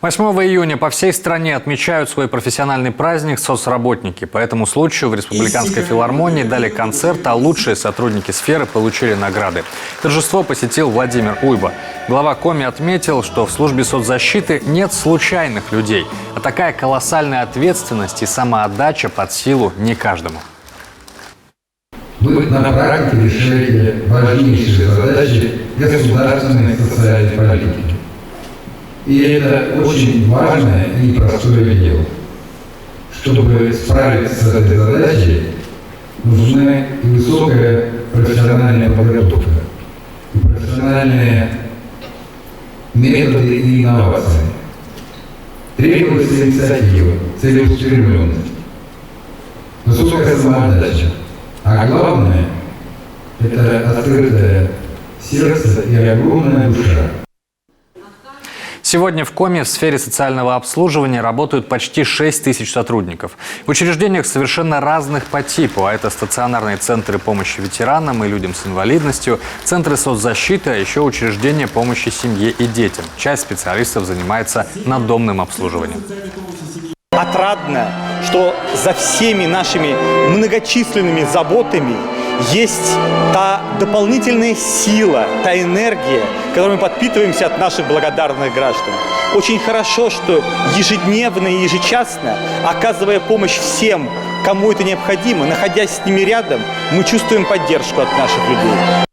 8 июня по всей стране отмечают свой профессиональный праздник соцработники. По этому случаю в Республиканской филармонии дали концерт, а лучшие сотрудники сферы получили награды. Торжество посетил Владимир Уйба. Глава Коми отметил, что в службе соцзащиты нет случайных людей, а такая колоссальная ответственность и самоотдача под силу не каждому. Вы на практике решаете важнейшие задачи государственной социальной политики. И это очень важное и непростое дело. Чтобы справиться с этой задачей, нужны и высокая профессиональная подготовка, и профессиональные методы и инновации. Требуется инициатива, целеустремленность, высокая самоотдача. А главное – это открытое сердце и огромная душа. Сегодня в Коми в сфере социального обслуживания работают почти 6 тысяч сотрудников. В учреждениях совершенно разных по типу, а это стационарные центры помощи ветеранам и людям с инвалидностью, центры соцзащиты, а еще учреждения помощи семье и детям. Часть специалистов занимается надомным обслуживанием. Отрадно, что за всеми нашими многочисленными заботами есть та дополнительная сила, та энергия, которой мы подпитываемся от наших благодарных граждан. Очень хорошо, что ежедневно и ежечасно, оказывая помощь всем, кому это необходимо, находясь с ними рядом, мы чувствуем поддержку от наших людей.